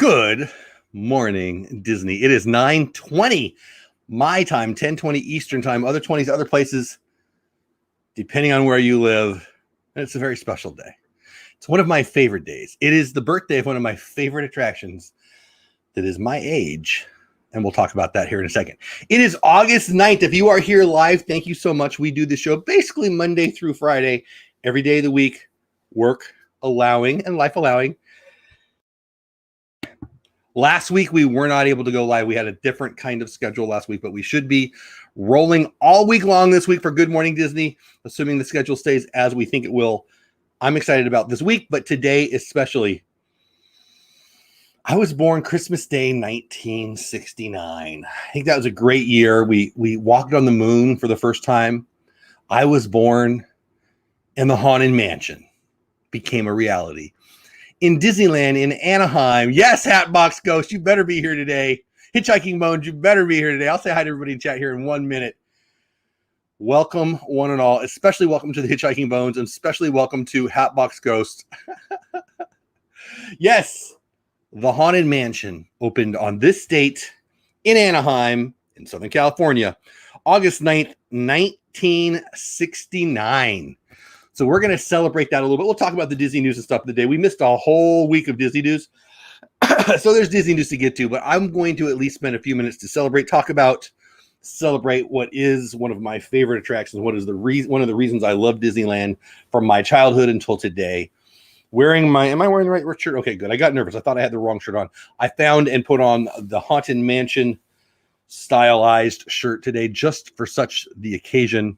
Good morning, Disney. It is 9:20 my time, 10:20 Eastern time, other 20s, other places, depending on where you live. And it's a very special day. It's one of my favorite days. It is the birthday of one of my favorite attractions that is my age. And we'll talk about that here in a second. It is August 9th. If you are here live, thank you so much. We do this show basically Monday through Friday, every day of the week, work allowing and life allowing. Last week, we were not able to go live. We had a different kind of schedule last week, but we should be rolling all week long this week for Good Morning Disney, assuming the schedule stays as we think it will. I'm excited about this week, but today especially. I was born Christmas Day, 1969. I think that was a great year. We walked on the moon for the first time. I was born, and the Haunted Mansion became a reality. In Disneyland in Anaheim. Yes, Hatbox Ghost, you better be here today. Hitchhiking Bones, you better be here today. I'll say hi to everybody in chat here in 1 minute. Welcome, one and all. Especially welcome to the Hitchhiking Bones, and especially welcome to Hatbox Ghost. Yes, the Haunted Mansion opened on this date in Anaheim, in Southern California, August 9th, 1969. So we're going to celebrate that a little bit. We'll talk about the Disney news and stuff of the day. We missed a whole week of Disney news. So there's Disney news to get to, but I'm going to at least spend a few minutes to celebrate what is one of my favorite attractions. What is one of the reasons I love Disneyland from my childhood until today. Am I wearing the right shirt? Okay, good. I got nervous. I thought I had the wrong shirt on. I found and put on the Haunted Mansion stylized shirt today just for such the occasion.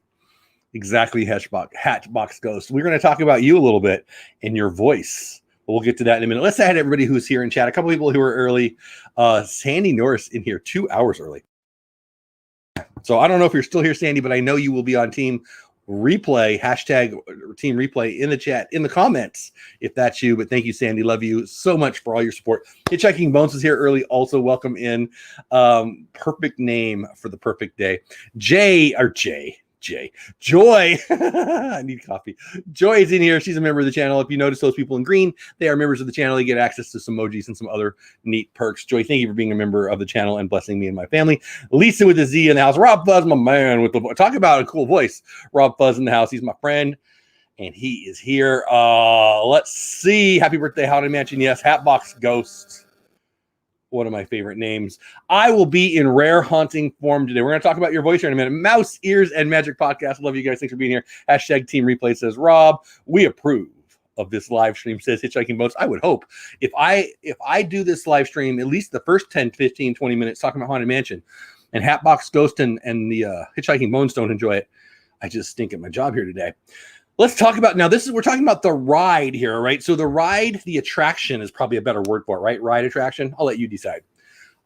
Exactly, Hatbox Ghost. We're going to talk about you a little bit and your voice. We'll get to that in a minute. Let's say hi to everybody who's here in chat. A couple people who are early. Sandy Norris in here 2 hours early. So I don't know if you're still here, Sandy, but I know you will be on Team Replay, hashtag Team Replay in the chat, in the comments, if that's you. But thank you, Sandy. Love you so much for all your support. Hitchhiking Bones is here early. Also, welcome in. Perfect name for the perfect day. Joy. I need coffee. Joy is in here. She's a member of the channel. If you notice those people in green, they are members of the channel. You get access to some emojis and some other neat perks. Joy, thank you for being a member of the channel and blessing me and my family. Lisa with the Z in the house. Rob Fuzz, my man, with the talk about a cool voice. Rob Fuzz in the house. He's my friend, and he is here. Let's see. Happy birthday, Haunted Mansion. Yes, Hatbox Ghost. One of my favorite names. I will be in rare haunting form today. We're going to talk about your voice here in a minute. Mouse, Ears, and Magic Podcast. Love you guys. Thanks for being here. Hashtag Team Replay, says Rob. We approve of this live stream, says Hitchhiking Bones. I would hope if I do this live stream, at least the first 10, 15, 20 minutes talking about Haunted Mansion, and Hatbox Ghost and the Hitchhiking Bones don't enjoy it, I just stink at my job here today. Let's talk about now. We're talking about the ride here, right? So the attraction is probably a better word for it, right? Ride attraction. I'll let you decide.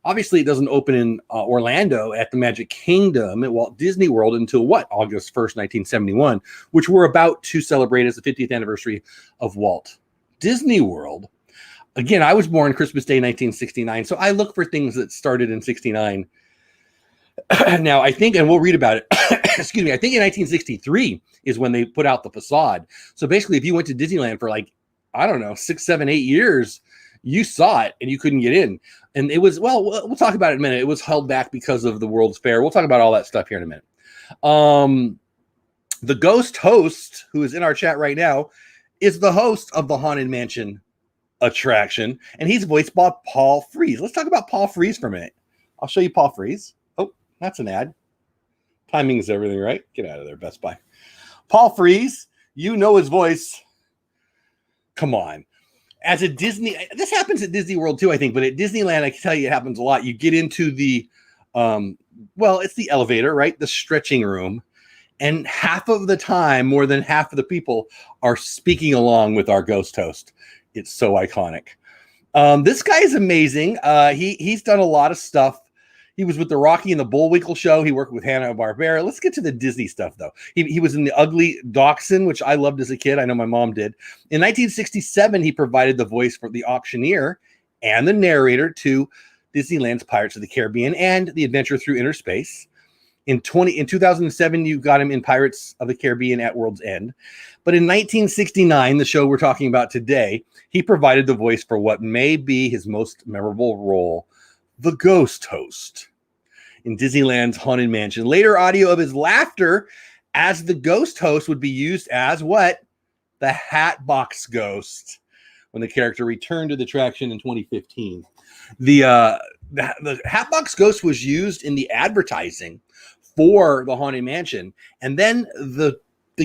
Obviously, it doesn't open in Orlando at the Magic Kingdom at Walt Disney World until August 1st, 1971, which we're about to celebrate as the 50th anniversary of Walt Disney World. Again, I was born Christmas Day, 1969, so I look for things that started in 69. Now, I think, and we'll read about it, excuse me, I think in 1963 is when they put out the facade. So basically, if you went to Disneyland for 6, 7, 8 years, you saw it and you couldn't get in. And it was, we'll talk about it in a minute. It was held back because of the World's Fair. We'll talk about all that stuff here in a minute. The ghost host, who is in our chat right now, is the host of the Haunted Mansion attraction, and he's voiced by Paul Frees. Let's talk about Paul Frees for a minute. I'll show you Paul Frees. That's an ad. Timing is everything, right? Get out of there, Best Buy. Paul Frees, you know his voice. Come on. As a this happens at Disney World too, I think, but at Disneyland, I can tell you it happens a lot. You get into the, it's the elevator, right? The stretching room. And half of the time, more than half of the people are speaking along with our ghost host. It's so iconic. This guy is amazing. He's done a lot of stuff. He was with the Rocky and the Bullwinkle show. He worked with Hanna-Barbera. Let's get to the Disney stuff, though. He was in The Ugly Dachshund, which I loved as a kid. I know my mom did. In 1967, he provided the voice for the auctioneer and the narrator to Disneyland's Pirates of the Caribbean and The Adventure Through Inner Space. In 2007, you got him in Pirates of the Caribbean at World's End. But in 1969, the show we're talking about today, he provided the voice for what may be his most memorable role, the ghost host in Disneyland's Haunted Mansion. Later audio of his laughter as the ghost host would be used as what? The Hatbox Ghost, when the character returned to the attraction in 2015. The Hatbox Ghost was used in the advertising for the Haunted Mansion, and then the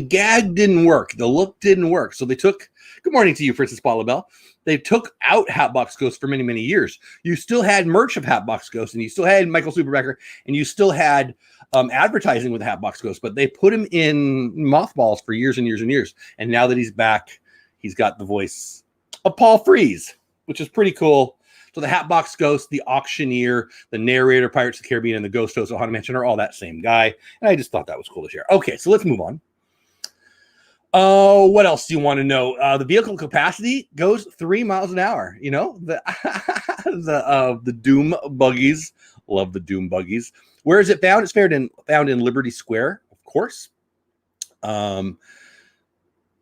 gag didn't work, the look didn't work, so they took, good morning to you, Princess Paula Bell, they took out Hatbox Ghost for many years. You still had merch of Hatbox Ghost, and you still had Michael Superbacker, and you still had advertising with Hatbox Ghost, but they put him in mothballs for years and years, and now that he's back, he's got the voice of Paul Frees, which is pretty cool. So the Hatbox Ghost, the auctioneer, the narrator, Pirates of the Caribbean, and the ghost host of Haunted Mansion are all that same guy. And I just thought that was cool to share. Okay, so let's move on. Oh, what else do you want to know? The vehicle capacity goes 3 miles an hour. You know, the Doom buggies. Love the Doom buggies. Where is it found? It's found in Liberty Square, of course.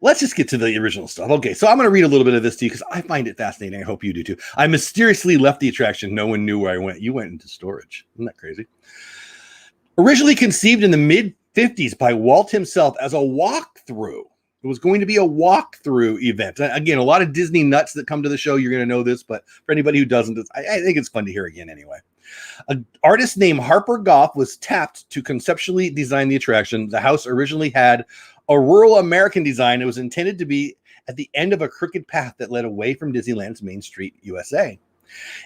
Let's just get to the original stuff. Okay, so I'm going to read a little bit of this to you because I find it fascinating. I hope you do too. I mysteriously left the attraction. No one knew where I went. You went into storage. Isn't that crazy? Originally conceived in the mid-50s by Walt himself as a walkthrough. It was going to be a walkthrough event. Again, a lot of Disney nuts that come to the show, you're going to know this, but for anybody who doesn't, I think it's fun to hear again anyway. An artist named Harper Goff was tapped to conceptually design the attraction. The house originally had a rural American design. It was intended to be at the end of a crooked path that led away from Disneyland's Main Street, USA.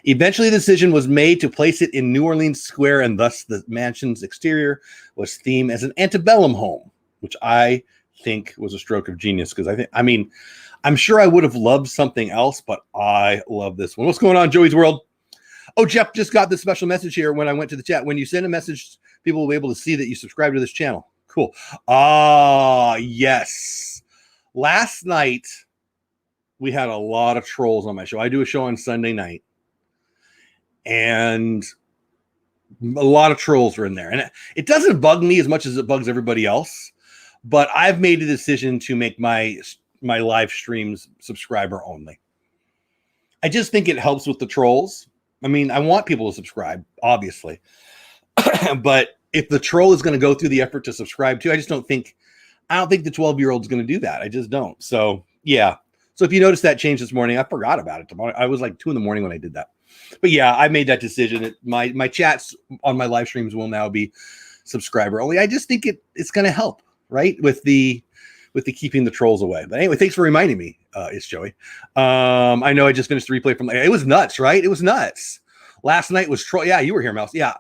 Eventually, the decision was made to place it in New Orleans Square, and thus the mansion's exterior was themed as an antebellum home, which I think was a stroke of genius because I'm sure I would have loved something else, but I love this one. What's going on, Joey's World? Oh, Jeff just got this special message here when I went to the chat. When you send a message, people will be able to see that you subscribe to this channel. Cool. Yes. Last night, we had a lot of trolls on my show. I do a show on Sunday night, and a lot of trolls were in there. And it doesn't bug me as much as it bugs everybody else, but I've made a decision to make my live streams subscriber only. I just think it helps with the trolls. I mean, I want people to subscribe, obviously, but if the troll is going to go through the effort to subscribe to, I don't think the 12-year-old is going to do that. I just don't. So yeah. So if you notice that change this morning, I forgot about it tomorrow. I was like 2 a.m. when I did that. But yeah, I made that decision. My chats on my live streams will now be subscriber only. I just think it's going to help, right? With the keeping the trolls away. But anyway, thanks for reminding me. It's Joey. I know I just finished the replay from. It was nuts, right? It was nuts. Last night was troll. Yeah, you were here, Mouse. Yeah.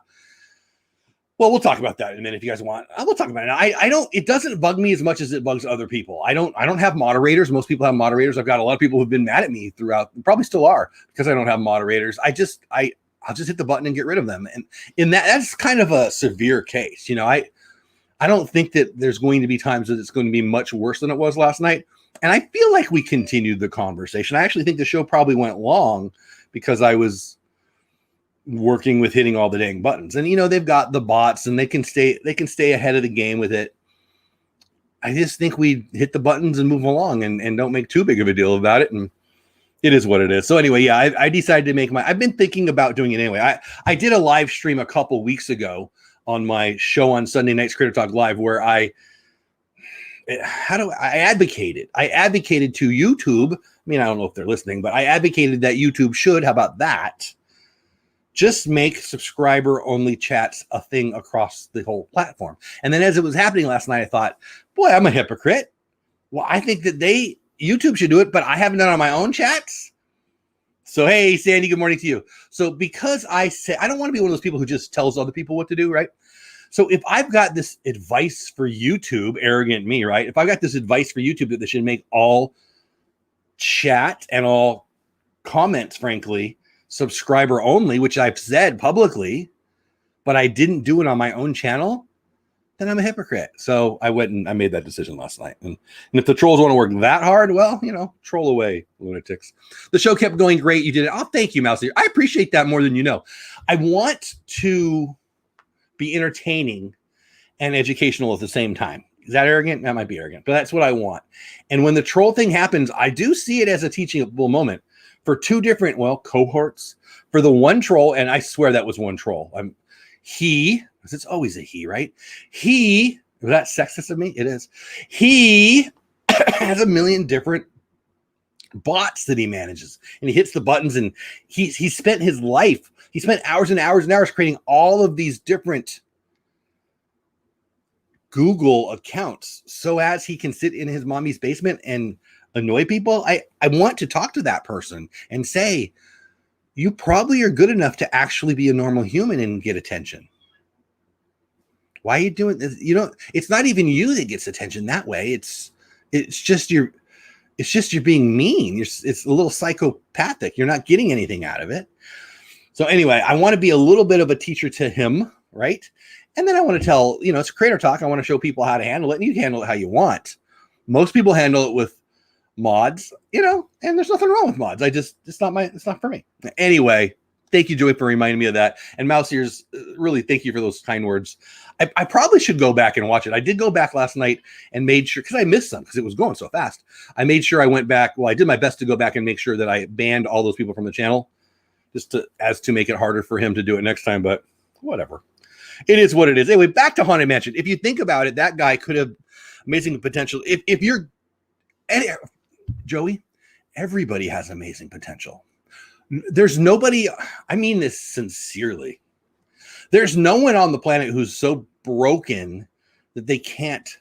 Well, we'll talk about that in a minute if you guys want. We'll talk about it. I don't. It doesn't bug me as much as it bugs other people. I don't have moderators. Most people have moderators. I've got a lot of people who've been mad at me throughout. Probably still are because I don't have moderators. I'll just hit the button and get rid of them. And in that's kind of a severe case. You know, I don't think that there's going to be times that it's going to be much worse than it was last night. And I feel like we continued the conversation. I actually think the show probably went long because I was working with hitting all the dang buttons. And, you know, they've got the bots and they can stay ahead of the game with it. I just think we hit the buttons and move along and don't make too big of a deal about it. And it is what it is. So anyway, yeah, I decided to make I've been thinking about doing it anyway. I did a live stream a couple weeks ago on my show on Sunday nights, Critter Talk Live, where I advocated to YouTube. I mean, I don't know if they're listening, but I advocated that YouTube should, how about that? Just make subscriber only chats a thing across the whole platform. And then as it was happening last night, I thought, boy, I'm a hypocrite. Well, I think that YouTube should do it, but I haven't done it on my own chats. So, hey, Sandy, good morning to you. So because I don't want to be one of those people who just tells other people what to do, right? So if I've got this advice for YouTube, arrogant me, right? If I've got this advice for YouTube that they should make all chat and all comments, frankly, subscriber only, which I've said publicly, but I didn't do it on my own channel, then I'm a hypocrite. So I went and I made that decision last night. And if the trolls want to work that hard, well, you know, troll away, lunatics. The show kept going great. You did it. Oh, thank you, Mousy. I appreciate that more than you know. I want to be entertaining and educational at the same time. Is that arrogant? That might be arrogant, but that's what I want. And when the troll thing happens, I do see it as a teachable moment for two different, cohorts. For the one troll, and I swear that was one troll. It's always a he, right? Was that sexist of me? It is. He has a million different bots that he manages, and he hits the buttons, and he spent his life, he spent hours and hours and hours creating all of these different Google accounts so as he can sit in his mommy's basement and annoy people. I want to talk to that person and say, you probably are good enough to actually be a normal human and get attention. Why are you doing this? It's not even you that gets attention that way. It's just you're being mean. It's a little psychopathic. You're not getting anything out of it. So anyway, I want to be a little bit of a teacher to him, right? And then I want to tell, it's creator talk. I want to show people how to handle it, and you can handle it how you want. Most people handle it with mods, and there's nothing wrong with mods. It's not for me. Anyway, thank you, Joy, for reminding me of that. And Mouse Ears, really thank you for those kind words. I probably should go back and watch it. I did go back last night and made sure, because I missed some because it was going so fast. I made sure I went back. Well, I did my best to go back and make sure that I banned all those people from the channel, just to make it harder for him to do it next time. But whatever. It is what it is. Anyway, back to Haunted Mansion. If you think about it, that guy could have amazing potential. If you're Joey, everybody has amazing potential. There's nobody, I mean this sincerely. There's no one on the planet who's so broken that they can't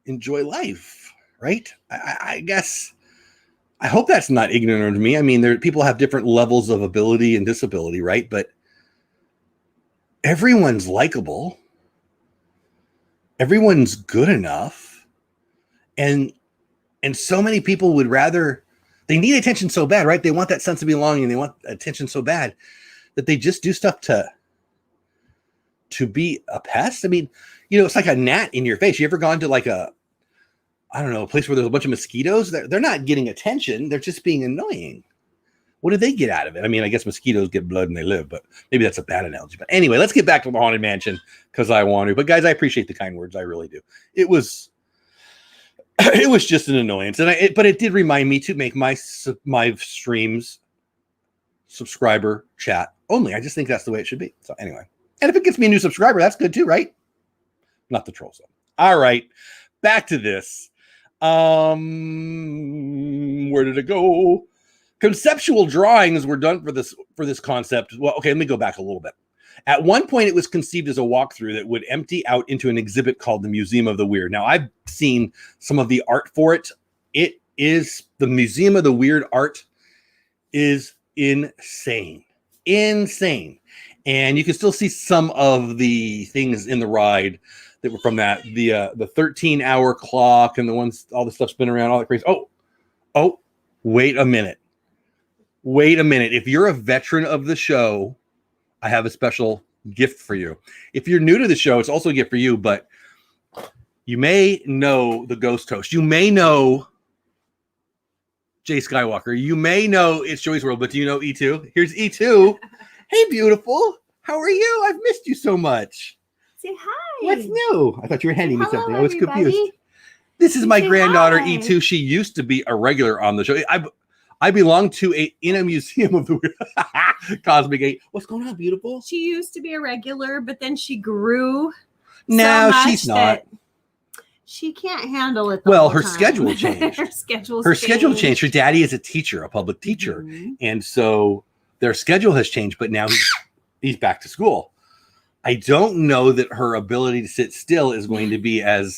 enjoy life, right? I guess, I hope that's not ignorant of me. I mean, people have different levels of ability and disability, right? But everyone's likable. Everyone's good enough. And so many people would rather, they need attention so bad, right? They want that sense of belonging. They want attention so bad that they just do stuff to be a pest. I mean, it's like a gnat in your face. You ever gone to like a place where there's a bunch of mosquitoes? They're not getting attention. They're just being annoying. What do they get out of it? I mean, I guess mosquitoes get blood and they live, but maybe that's a bad analogy. But anyway, let's get back to the Haunted Mansion because I want to. But guys, I appreciate the kind words. I really do. It was just an annoyance, but it did remind me to make my streams subscriber chat only. I just think that's the way it should be. So anyway, and if it gets me a new subscriber, that's good too, right? Not the troll zone. All right, back to this. Where did it go? Conceptual drawings were done for this concept. Well, okay, let me go back a little bit. At one point, it was conceived as a walkthrough that would empty out into an exhibit called the Museum of the Weird. Now, I've seen some of the art for it. The Museum of the Weird art is insane. Insane. And you can still see some of the things in the ride that were from that. The 13-hour clock and the ones, all the stuff spinning around, all that crazy. Oh, wait a minute. If you're a veteran of the show, I have a special gift for you. If you're new to the show, it's also a gift for you, but you may know the Ghost Host. You may know Jay Skywalker. You may know It's Joey's World, but do you know E2? Here's E2. Hey, beautiful. How are you? I've missed you so much. Say hi. What's new? I thought you were handing me something. I was everybody. confused. This is my granddaughter, hi. E2. She used to be a regular on the show. I belong to in a museum of the weird. Cosmic 8. What's going on, beautiful? She used to be a regular, but then she grew. No, so much she's not. She can't handle it. Her schedule changed. Her schedule changed. Her daddy is a teacher, a public teacher, and so their schedule has changed. But now he's back to school. I don't know that her ability to sit still is going to be as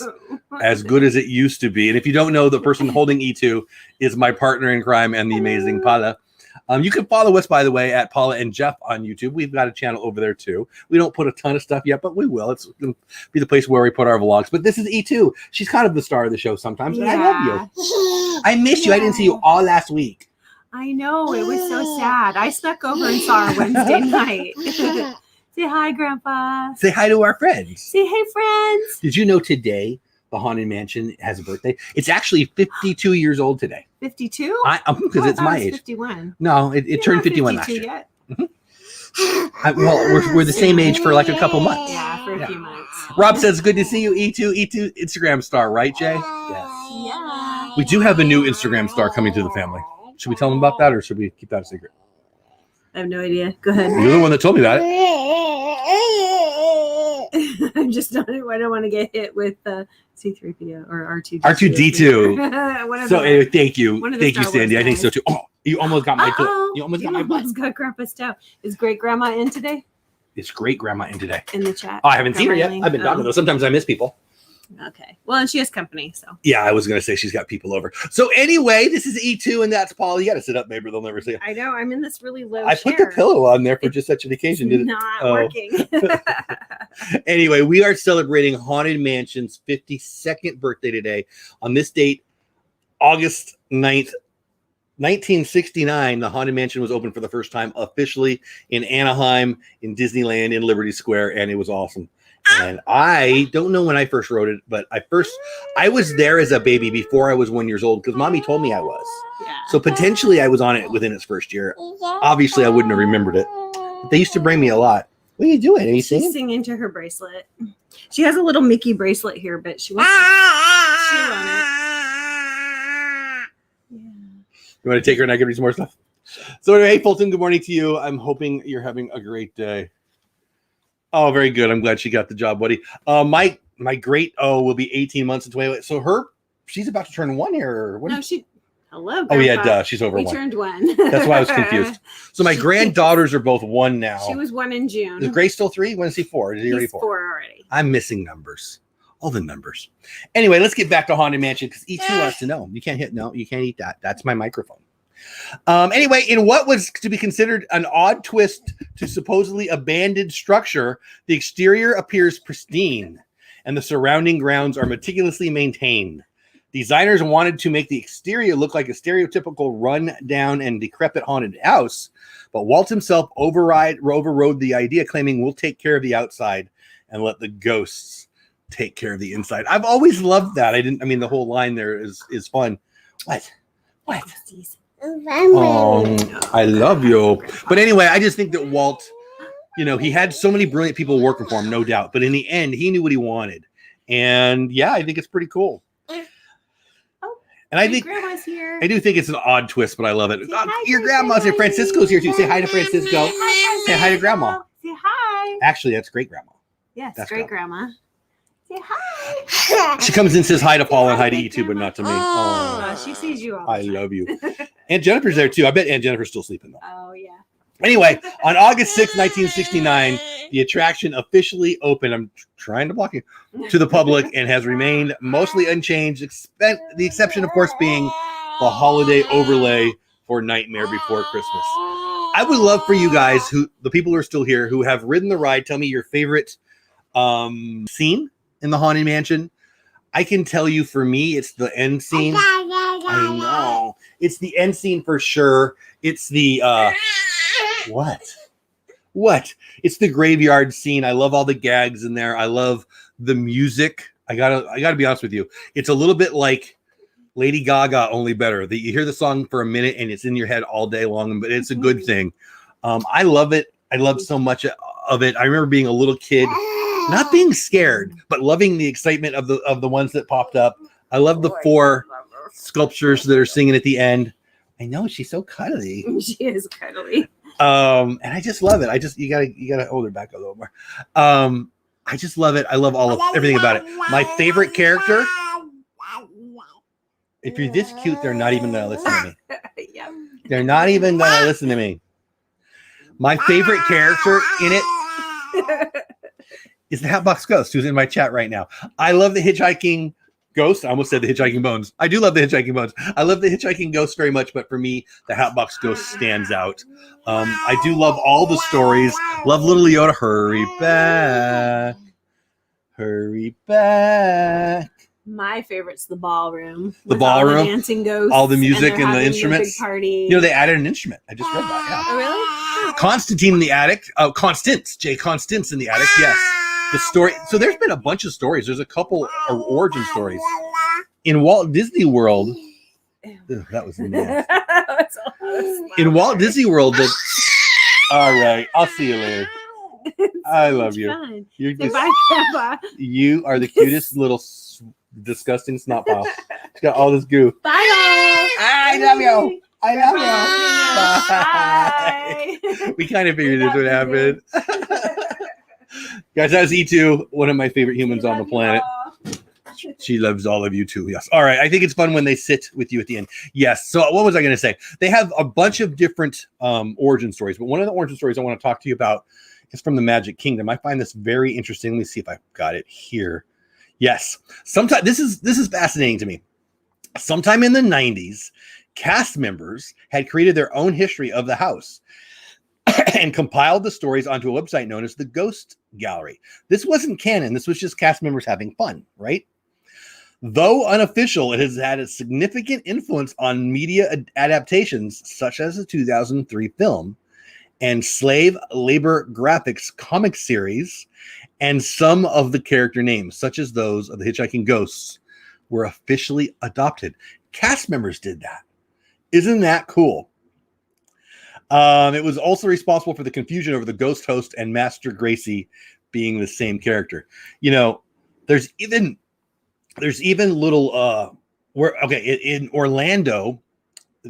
good as it used to be. And if you don't know, the person holding E2 is my partner in crime and the amazing Paula. You can follow us, by the way, at Paula and Jeff on YouTube. We've got a channel over there, too. We don't put a ton of stuff yet, but we will. It's going to be the place where we put our vlogs. But this is E2. She's kind of the star of the show sometimes, and I love you. I missed you. I didn't see you all last week. I know. It was so sad. I snuck over and saw her Wednesday night. Say hi, Grandpa. Say hi to our friends. Say hey, friends. Did you know today the Haunted Mansion has a birthday? It's actually 52 years old today. 52? Because it's my age. 51. No, it turned 51 last year. Yet. Mm-hmm. Well, we're the same age for like a couple months. Yeah, for a few months. Rob says, good to see you, E2 Instagram star, right, Jay? Yes. Yeah. We do have a new Instagram star coming to the family. Should we tell them about that, or should we keep that a secret? I have no idea. Go ahead. You're the one that told me about it. I'm just not. I don't want to get hit with C3PO or R2D2. R2D2. So anyway, thank you, One of the thank you, Star Wars Sandy. I think guys. so too. Oh, you almost got my foot. Uh-oh. You almost got my butt. Got Grandpa Stout. Is great grandma in today? It's great grandma in today. In the chat. Oh, I haven't seen her yet. Grandma I've been talking to her. Sometimes I miss people. Okay. Well, and she has company, so. Yeah, I was going to say she's got people over. So anyway, this is E2 and that's Paula. You got to sit up, maybe they'll never see you. I know. I'm in this really low I chair. put the pillow on there for just such an occasion. It's Did it? not Oh. working. Anyway, we are celebrating Haunted Mansion's 52nd birthday today. On this date, August 9th, 1969, the Haunted Mansion was opened for the first time officially in Anaheim, in Disneyland, in Liberty Square, and it was awesome. And I don't know when I first wrote it, but I was there as a baby before I was 1 year old because mommy told me I was. Yeah. So potentially I was on it within its first year. Obviously, I wouldn't have remembered it. But they used to bring me a lot. What are you doing? Are you She's singing? singing to her bracelet. She has a little Mickey bracelet here, but she wants to chew on it. Yeah. You want to take her and I can read some more stuff? So anyway, hey, Fulton, good morning to you. I'm hoping you're having a great day. Oh, very good. I'm glad she got the job, buddy. My great will be 18 months and 20. So she's about to turn 1 year. Or what? No, hello. Oh, yeah, Grandpa. duh. She's over We 1. turned 1. That's why I was confused. So my granddaughters are both 1 now. She was 1 in June. Is Grace still 3? When is he 4? Is he already He's 4? 4 already. I'm missing numbers. All the numbers. Anyway, let's get back to Haunted Mansion because E2 wants to know. You can't eat that. That's my microphone. Anyway, in what was to be considered an odd twist to supposedly abandoned structure, the exterior appears pristine and the surrounding grounds are meticulously maintained. Designers wanted to make the exterior look like a stereotypical run-down and decrepit haunted house, but Walt himself overrode the idea, claiming we'll take care of the outside and let the ghosts take care of the inside. I've always loved that. The whole line there is fun. What? Oh, I love you. But anyway, I just think that Walt, he had so many brilliant people working for him, no doubt. But in the end, he knew what he wanted. And yeah, I think it's pretty cool. And I think Grandma's here. I do think it's an odd twist, but I love it. Hi, Your grandma's here. Francisco's here too. Say hi to Francisco. Say hi to Grandma. Say hi. Actually, that's great grandma. Yes, That's great grandma. Say hi. She comes in and says hi to Paul and hi to E2, but not to me. Oh, She sees you all the I time. love you. Aunt Jennifer's there too. I bet Aunt Jennifer's still sleeping though. Oh, yeah. Anyway, on August 6, 1969, the attraction officially opened. I'm trying to block you to the public and has remained mostly unchanged, the exception, of course, being the holiday overlay for Nightmare Before Christmas. I would love for you guys, the people who are still here, who have ridden the ride, tell me your favorite scene in the Haunted Mansion. I can tell you, for me, it's the end scene. I know. It's the end scene for sure. It's the What? It's the graveyard scene. I love all the gags in there. I love the music. I gotta be honest with you. It's a little bit like Lady Gaga, only better. You hear the song for a minute and it's in your head all day long, but it's a good thing. I love it. I love so much of it. I remember being a little kid, not being scared, but loving the excitement of the ones that popped up. I love the 4 sculptures that are singing at the end. I know, she's so cuddly. She is cuddly. And I just love it. You gotta hold her back a little more. I just love it. I love everything about it. My favorite character. If you're this cute, they're not even gonna listen to me. Yeah. They're not even gonna listen to me. My favorite character in it is the Hatbox Ghost, who's in my chat right now. I love the hitchhiking ghost. I almost said the hitchhiking bones. I do love the hitchhiking bones. I love the hitchhiking ghost very much, but for me, the Hatbox Ghost stands out. I do love all the stories. Love little Yoda. Hurry back. Hurry back. My favorite's the ballroom. The with all ballroom, the dancing ghosts, all the music they're and the having instruments. big party. They added an instrument. I just read that. Oh, really? Yeah. Constantine in the attic. Oh, Constance. Jay Constance in the attic. Yes. The story. So there's been a bunch of stories. There's a couple of origin stories in Walt Disney World. Ew, that was nasty. In Walt Disney World, All right. I'll see you later. I love you. Fun. You're Say just, bye, Grandpa. you are the cutest little disgusting snot pile. She's got all this goo. Bye, all. I love you. I love you. Bye. We kind of figured this would happen. Guys, that was E2, one of my favorite humans on the planet. She loves all of you too. Yes. All right. I think it's fun when they sit with you at the end. Yes. So what was I going to say? They have a bunch of different origin stories, but one of the origin stories I want to talk to you about is from the Magic Kingdom. I find this very interesting. Let me see if I've got it here. Yes. Sometimes this is fascinating to me. Sometime in the 90s, cast members had created their own history of the house and compiled the stories onto a website known as the Ghost Gallery. This wasn't canon. This was just cast members having fun, right? Though unofficial, it has had a significant influence on media adaptations, such as the 2003 film and slave labor graphics comic series, and some of the character names, such as those of the Hitchhiking Ghosts, were officially adopted. Cast members did that. Isn't that cool? It was also responsible for the confusion over the ghost host and Master Gracie being the same character. You know, there's even little in Orlando,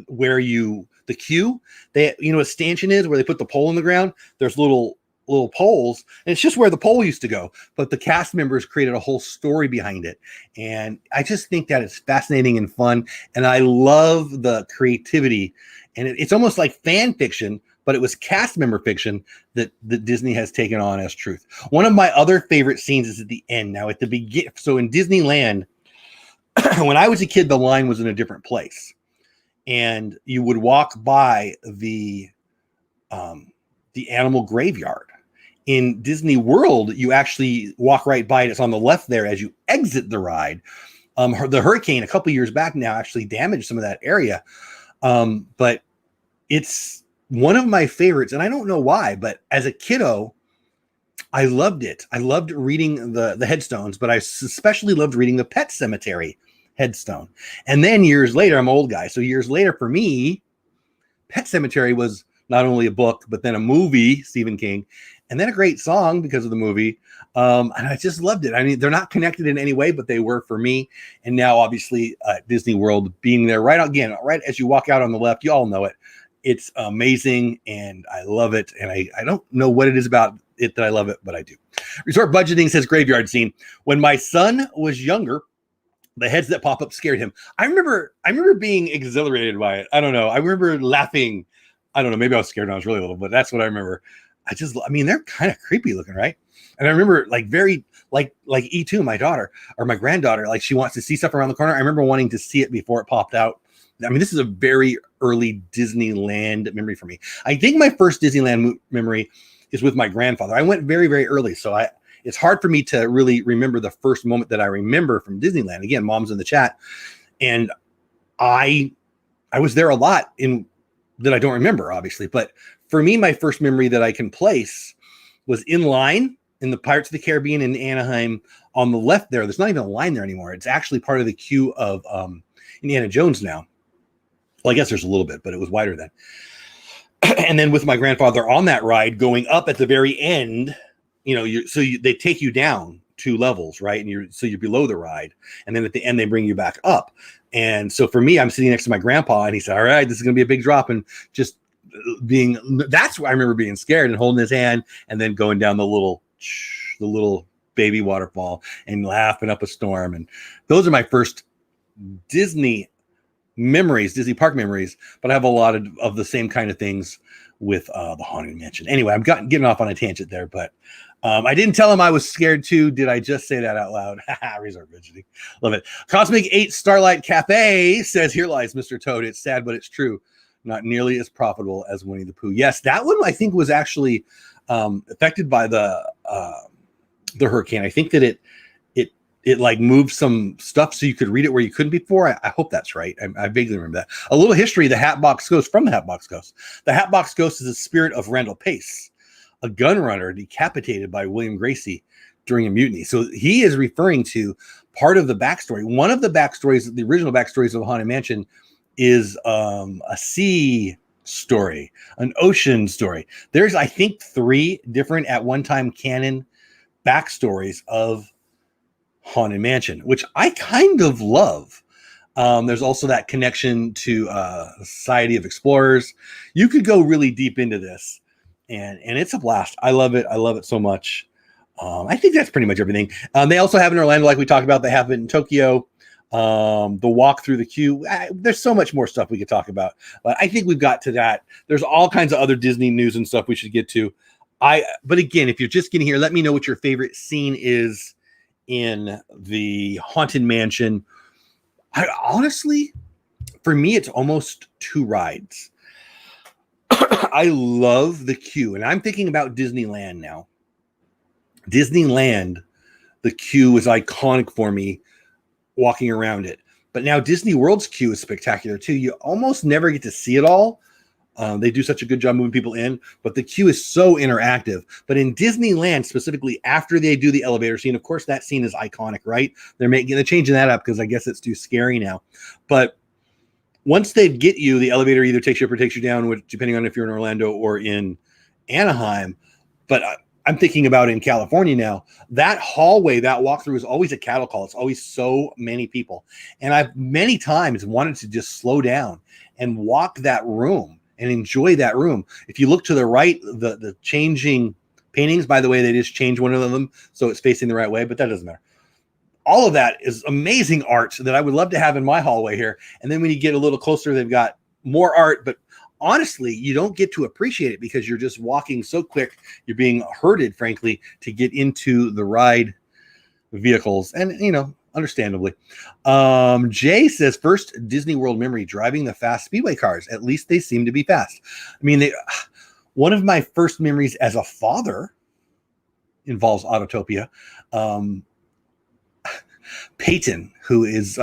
where the queue, they, you know, a stanchion is where they put the pole in the ground. There's little poles, and it's just where the pole used to go, but the cast members created a whole story behind it, and I just think that it's fascinating and fun, and I love the creativity, and it's almost like fan fiction, but it was cast member fiction that Disney has taken on as truth. One of my other favorite scenes is at the end. Now, at the beginning, so in Disneyland, when I was a kid, the line was in a different place, and you would walk by the animal graveyard. In Disney World, you actually walk right by it. It's on the left there as you exit the ride. The hurricane a couple years back now actually damaged some of that area. But it's one of my favorites, and I don't know why, but as a kiddo, I loved it. I loved reading the headstones, but I especially loved reading the Pet Cemetery headstone. And then years later, I'm an old guy, so years later for me, Pet Cemetery was not only a book, but then a movie, Stephen King, and then a great song because of the movie. And I just loved it. I mean, they're not connected in any way, but they were for me. And now, obviously, Disney World being there right as you walk out on the left, you all know it. It's amazing, and I love it. And I don't know what it is about it that I love it, but I do. Resort Budgeting says graveyard scene. When my son was younger, the heads that pop up scared him. I remember being exhilarated by it. I don't know. I remember laughing. I don't know. Maybe I was scared when I was really little, but that's what I remember. I mean, they're kind of creepy looking, right? And I remember like E2, my daughter or my granddaughter, like she wants to see stuff around the corner. I remember wanting to see it before it popped out. I mean, this is a very early Disneyland memory for me. I think my first Disneyland memory is with my grandfather. I went very, very early. So it's hard for me to really remember the first moment that I remember from Disneyland. Again, mom's in the chat. And I was there a lot that I don't remember, obviously. But for me, my first memory that I can place was in line in the Pirates of the Caribbean in Anaheim on the left there. There's not even a line there anymore. It's actually part of the queue of Indiana Jones now. Well, I guess there's a little bit, but it was wider then. And then with my grandfather on that ride going up at the very end, you know, they take you down 2 levels, right? And you're below the ride. And then at the end, they bring you back up. And so for me, I'm sitting next to my grandpa, and he said, all right, this is going to be a big drop. And just that's why I remember being scared and holding his hand and then going down the little baby waterfall and laughing up a storm. And those are my first Disney memories, Disney park memories, but I have a lot of the same kind of things with the Haunted Mansion. Anyway, I'm getting off on a tangent there, but I didn't tell him I was scared too. Did I just say that out loud? Resort Budgeting. Love it. Cosmic 8 Starlight Cafe says, here lies Mr. Toad. It's sad, but it's true. Not nearly as profitable as Winnie the Pooh. Yes, that one I think was actually affected by the hurricane. I think that it like moved some stuff so you could read it where you couldn't before. I hope that's right. I vaguely remember that. A little history, the Hatbox Ghost from the Hatbox Ghost. The Hatbox Ghost is the spirit of Randall Pace, a gun runner decapitated by William Gracie during a mutiny. So he is referring to part of the backstory. One of the backstories, the original backstories of the Haunted Mansion is a sea story, an ocean story. There's, I think, 3 different at one time canon backstories of Haunted Mansion, which I kind of love. There's also that connection to Society of Explorers. You could go really deep into this, and it's a blast. I love it. I love it so much. I think that's pretty much everything. They also have in Orlando, like we talked about, they have it in Tokyo. The walk through the queue. There's so much more stuff we could talk about, but I think we've got to that. There's all kinds of other Disney news and stuff we should get to. But again, if you're just getting here, let me know what your favorite scene is in the Haunted Mansion. Honestly, for me, it's almost 2 rides. I love the queue, and I'm thinking about Disneyland now. Disneyland, the queue is iconic for me walking around it. But now Disney World's queue is spectacular too. You almost never get to see it all. They do such a good job moving people in, but the queue is so interactive. But in Disneyland, specifically after they do the elevator scene, of course, that scene is iconic, right? They're changing that up because I guess it's too scary now. But once they get you, the elevator either takes you up or takes you down, which, depending on if you're in Orlando or in Anaheim. But I'm thinking about in California now, that hallway, that walkthrough is always a cattle call. It's always so many people. And I've many times wanted to just slow down and walk that room and enjoy that room. If you look to the right, the changing paintings, by the way, they just changed one of them so it's facing the right way, but that doesn't matter. All of that is amazing art that I would love to have in my hallway here. And then when you get a little closer, they've got more art, but honestly, you don't get to appreciate it because you're just walking so quick. You're being herded, frankly, to get into the ride vehicles. And, you know, understandably. Jay says, first Disney World memory, driving the fast speedway cars. At least they seem to be fast. I mean, one of my first memories as a father involves Autotopia. Peyton, who is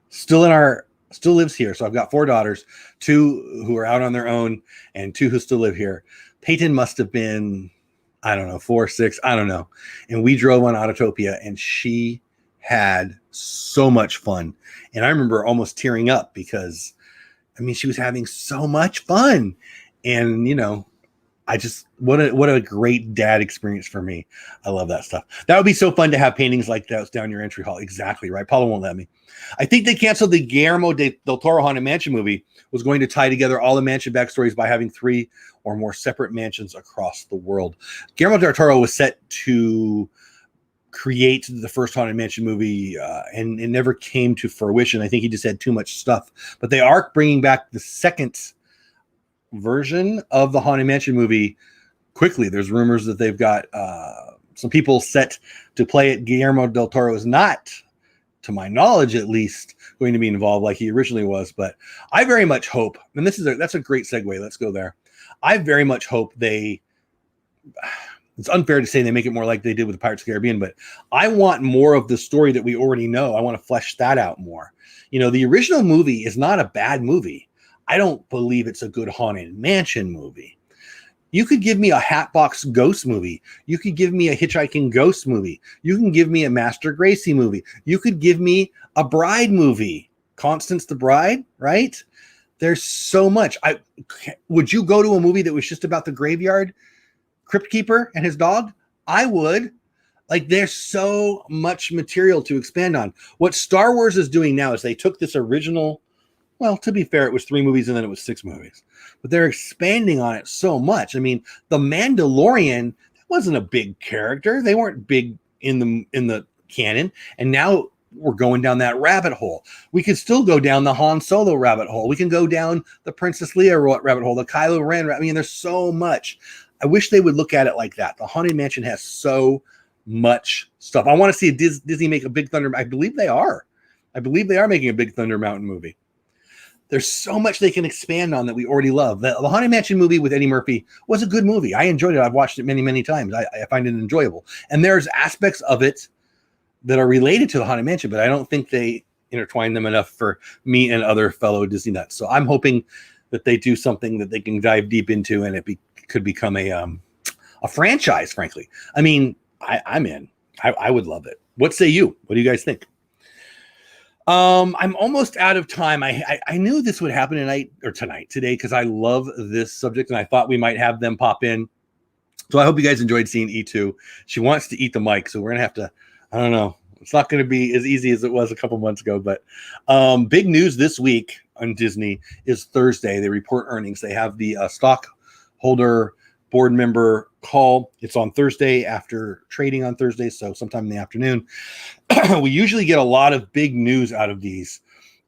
still lives here. So I've got 4 daughters, 2 who are out on their own and 2 who still live here. Peyton must have been, I don't know, 4, 6, I don't know. And we drove on Autotopia and she had so much fun. And I remember almost tearing up because, I mean, she was having so much fun. And, you know, what a great dad experience for me. I love that stuff. That would be so fun to have paintings like those down your entry hall. Exactly right. Paula won't let me. I think they canceled the Guillermo del Toro Haunted Mansion movie. Was going to tie together all the mansion backstories by having 3 or more separate mansions across the world. Guillermo del Toro was set to create the first Haunted Mansion movie and it never came to fruition. I think he just had too much stuff. But they are bringing back the second version of the Haunted Mansion movie quickly. There's rumors that they've got some people set to play it. Guillermo del Toro is not, to my knowledge at least, going to be involved like he originally was. But I very much hope, and that's a great segue. Let's go there. I very much hope it's unfair to say they make it more like they did with the Pirates of the Caribbean, but I want more of the story that we already know. I want to flesh that out more. You know, the original movie is not a bad movie. I don't believe it's a good Haunted Mansion movie. You could give me a Hatbox Ghost movie. You could give me a Hitchhiking Ghost movie. You can give me a Master Gracie movie. You could give me a Bride movie. Constance the Bride, right? There's so much. Would you go to a movie that was just about the graveyard crypt keeper and his dog? I would. Like, there's so much material to expand on. What Star Wars is doing now is they took this original, well, to be fair, it was 3 movies and then it was 6 movies. But they're expanding on it so much. I mean, The Mandalorian wasn't a big character. They weren't big in the canon. And now we're going down that rabbit hole. We could still go down the Han Solo rabbit hole. We can go down the Princess Leia rabbit hole, the Kylo Ren. I mean, there's so much. I wish they would look at it like that. The Haunted Mansion has so much stuff. I want to see Disney make a Big Thunder. I believe they are. I believe they are making a Big Thunder Mountain movie. There's so much they can expand on that we already love. The Haunted Mansion movie with Eddie Murphy was a good movie. I enjoyed it. I've watched it many, many times. I find it enjoyable. And there's aspects of it that are related to the Haunted Mansion, but I don't think they intertwine them enough for me and other fellow Disney nuts. So I'm hoping that they do something that they can dive deep into and it could become a franchise, frankly. I mean, I'm in. I would love it. What say you? What do you guys think? I'm almost out of time. I knew this would happen today, because I love this subject and I thought we might have them pop in. So I hope you guys enjoyed seeing E2. She wants to eat the mic, so we're gonna have to. I don't know. It's not going to be as easy as it was a couple months ago, but big news this week on Disney is Thursday. They report earnings. They have the stockholder board member call. It's on Thursday after trading on Thursday, so sometime in the afternoon. We usually get a lot of big news out of these.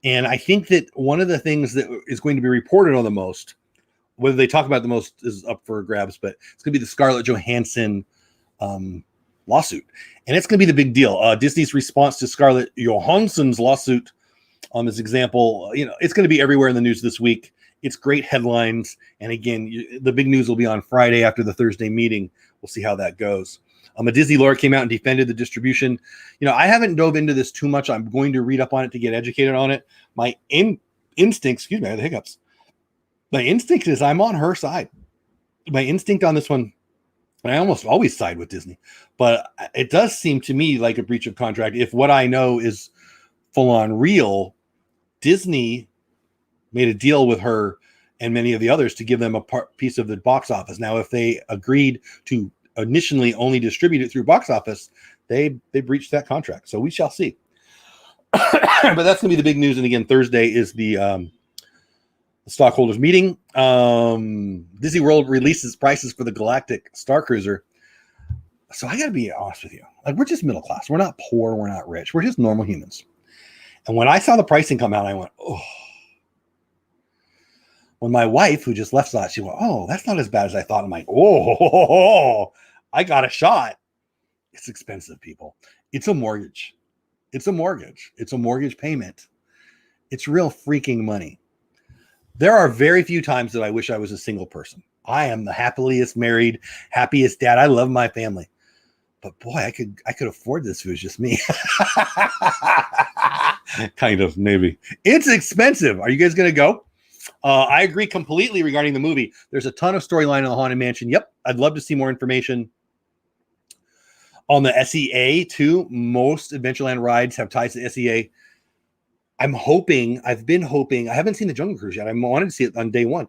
And I think that one of the things that is going to be reported on the most, whether they talk about the most is up for grabs, but it's going to be the Scarlett Johansson lawsuit. And it's going to be the big deal. Disney's response to Scarlett Johansson's lawsuit on this example, it's going to be everywhere in the news this week. It's great headlines. And again, the big news will be on Friday after the Thursday meeting. We'll see how that goes. A Disney lawyer came out and defended the distribution. I haven't dove into this too much. I'm going to read up on it to get educated on it. My instinct, excuse me, I had the hiccups. My instinct is I'm on her side. My instinct on this one, and I almost always side with Disney, but it does seem to me like a breach of contract. If what I know is full on real, Disney made a deal with her and many of the others to give them a piece of the box office. Now, if they agreed to initially only distribute it through box office, they breached that contract. So we shall see. But that's going to be the big news. And again, Thursday is the stockholders meeting. Disney World releases prices for the Galactic Star Cruiser. So I got to be honest with you. Like, we're just middle class. We're not poor. We're not rich. We're just normal humans. And when I saw the pricing come out, I went, oh. When my wife, who just left, saw it, she went, oh, that's not as bad as I thought. I'm like, oh, I got a shot. It's expensive, people. It's a mortgage. It's a mortgage. It's a mortgage payment. It's real freaking money. There are very few times that I wish I was a single person. I am the happiest married, happiest dad. I love my family. But boy, I could afford this if it was just me. Kind of, maybe. It's expensive. Are you guys going to go? I agree completely regarding the movie. There's a ton of storyline in the Haunted Mansion. Yep, I'd love to see more information on the SEA too. Most Adventureland rides have ties to SEA. I've been hoping, I haven't seen the Jungle Cruise yet. I wanted to see it on day one.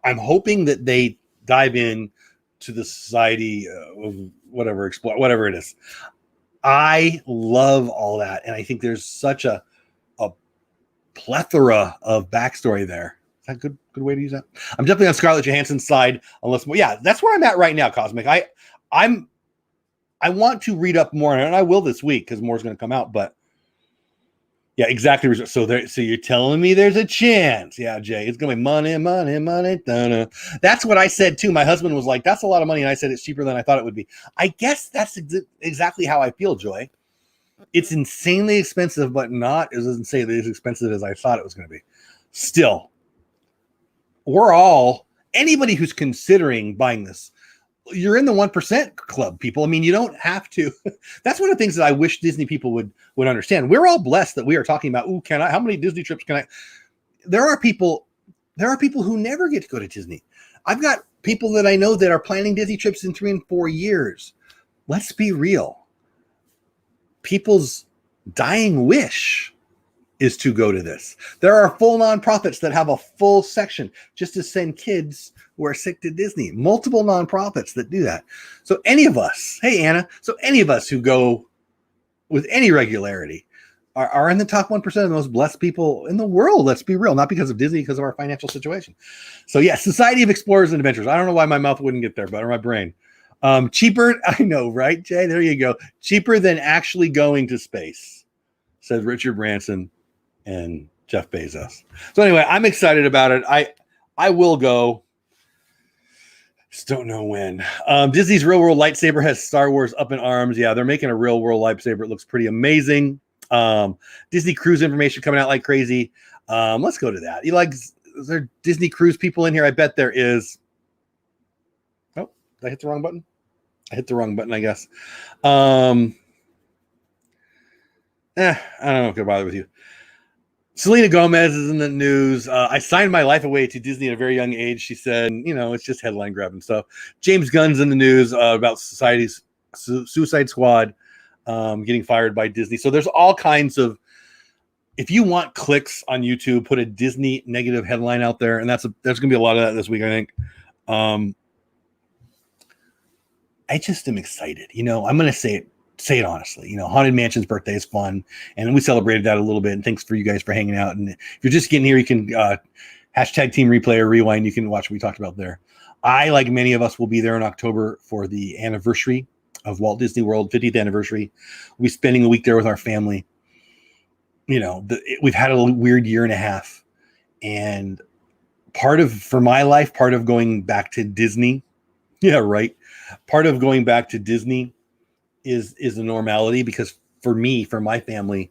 I'm hoping that they dive in to the Society of whatever it is. I love all that. And I think there's such a plethora of backstory there. Is that a good way to use that? I'm definitely on Scarlett Johansson's side, unless that's where I'm at right now, Cosmic. I want to read up more on it, and I will this week because more is going to come out. But yeah, exactly. So you're telling me there's a chance? Yeah, Jay, it's going to be money, money, money. Da-da. That's what I said too. My husband was like, "That's a lot of money," and I said it's cheaper than I thought it would be. I guess that's exactly how I feel, Joy. It's insanely expensive, but not as expensive as I thought it was going to be. Still, anybody who's considering buying this, you're in the 1% club, people. I mean, you don't have to. That's one of the things that I wish Disney people would understand. We're all blessed that we are talking about, how many Disney trips can I? There are people who never get to go to Disney. I've got people that I know that are planning Disney trips in 3 and 4 years. Let's be real. People's dying wish is to go to this. There are full nonprofits that have a full section just to send kids who are sick to Disney. Multiple nonprofits that do that. So any of us, hey Anna, who go with any regularity are in the top 1% of the most blessed people in the world. Let's be real. Not because of Disney, because of our financial situation. So yeah, Society of Explorers and Adventurers. I don't know why my mouth wouldn't get there, but or my brain. Cheaper, I know, right, Jay? There you go. Cheaper than actually going to space, said Richard Branson and Jeff Bezos. So anyway, I'm excited about it. I will go. Just don't know when. Disney's Real World Lightsaber has Star Wars up in arms. Yeah, they're making a Real World lightsaber. It looks pretty amazing. Disney Cruise information coming out like crazy. Let's go to that. Is there Disney Cruise people in here? I bet there is. Oh, did I hit the wrong button? I hit the wrong button, I guess. I don't know if I can bother with you. Selena Gomez is in the news. I signed my life away to Disney at a very young age, she said. It's just headline grabbing stuff. James Gunn's in the news about Society's Suicide Squad. getting fired by Disney. So there's all kinds of, if you want clicks on YouTube, put a Disney negative headline out there. And there's going to be a lot of that this week, I think. I just am excited. I'm going to say it honestly. Haunted Mansion's birthday is fun. And we celebrated that a little bit. And thanks for you guys for hanging out. And if you're just getting here, you can hashtag Team Replay or Rewind. You can watch what we talked about there. I, like many of us, will be there in October for the anniversary of Walt Disney World, 50th anniversary. We'll be spending a week there with our family. We've had a weird year and a half. And for my life, part of going back to Disney, yeah, right. Part of going back to Disney is the normality, because for me, for my family,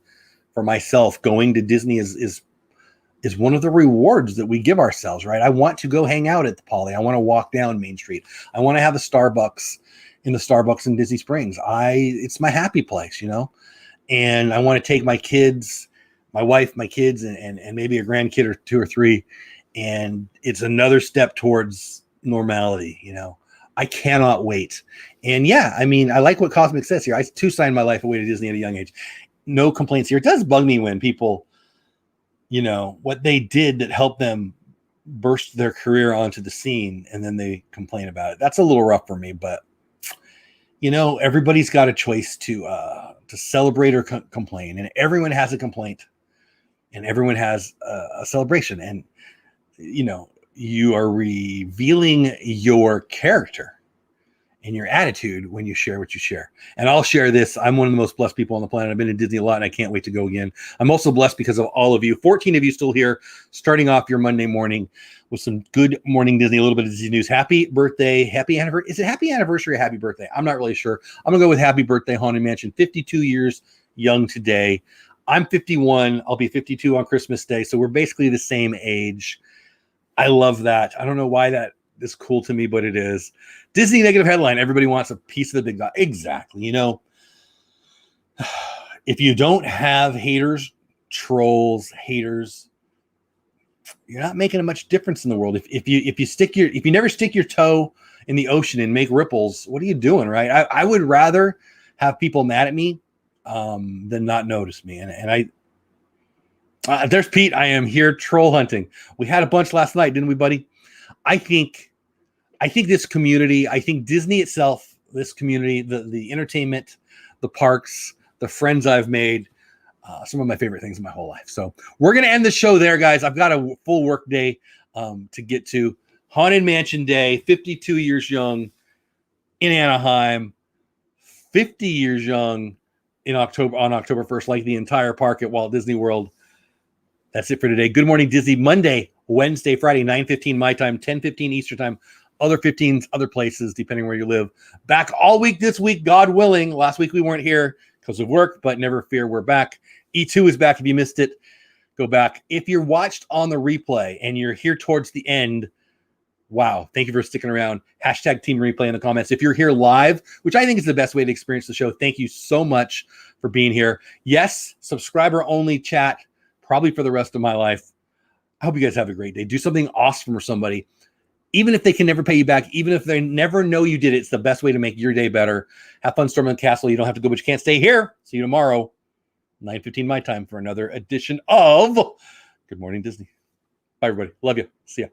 for myself, going to Disney is one of the rewards that we give ourselves, right? I want to go hang out at the Poly. I want to walk down Main Street. I want to have a Starbucks in Disney Springs. It's my happy place, and I want to take my kids, my wife, my kids, and maybe a grandkid or two or three. And it's another step towards normality, I cannot wait. And yeah, I like what Cosmic says here. I too signed my life away to Disney at a young age. No complaints here. It does bug me when people, what they did that helped them burst their career onto the scene, and then they complain about it. That's a little rough for me, but everybody's got a choice to celebrate or complain, and everyone has a complaint, and everyone has a celebration, and you are revealing your character and your attitude when you share what you share. And I'll share this. I'm one of the most blessed people on the planet. I've been to Disney a lot, and I can't wait to go again. I'm also blessed because of all of you. 14 of you still here, starting off your Monday morning with some good morning Disney, a little bit of Disney news. Happy birthday, happy anniversary. Is it happy anniversary or happy birthday? I'm not really sure. I'm going to go with happy birthday, Haunted Mansion. 52 years young today. I'm 51. I'll be 52 on Christmas Day. So we're basically the same age. I love that. I don't know why that is cool to me, but it is. Disney negative headline. Everybody wants a piece of the big dog. Exactly. If you don't have haters, trolls, haters, you're not making much difference in the world. If you never stick your toe in the ocean and make ripples, what are you doing, right? I would rather have people mad at me than not notice me. And there's Pete. I am here troll hunting. We had a bunch last night, didn't we, buddy? I think this community, I think Disney itself, this community, the entertainment, the parks, the friends I've made, some of my favorite things in my whole life. So we're going to end the show there, guys. I've got a full work day to get to. Haunted Mansion Day, 52 years young in Anaheim, 50 years young on October 1st, like the entire park at Walt Disney World. That's it for today. Good Morning Disney, Monday, Wednesday, Friday, 9:15 my time, 10:15 Eastern time, other 15s, other places, depending where you live. Back all week this week, God willing. Last week we weren't here because of work, but never fear, we're back. E2 is back. If you missed it, go back. If you're watched on the replay and you're here towards the end, wow, thank you for sticking around. Hashtag Team Replay in the comments. If you're here live, which I think is the best way to experience the show, thank you so much for being here. Yes, subscriber only chat, probably for the rest of my life. I hope you guys have a great day. Do something awesome for somebody. Even if they can never pay you back, even if they never know you did it, it's the best way to make your day better. Have fun storming the castle. You don't have to go, but you can't stay here. See you tomorrow, 9:15 my time, for another edition of Good Morning Disney. Bye, everybody. Love you. See ya.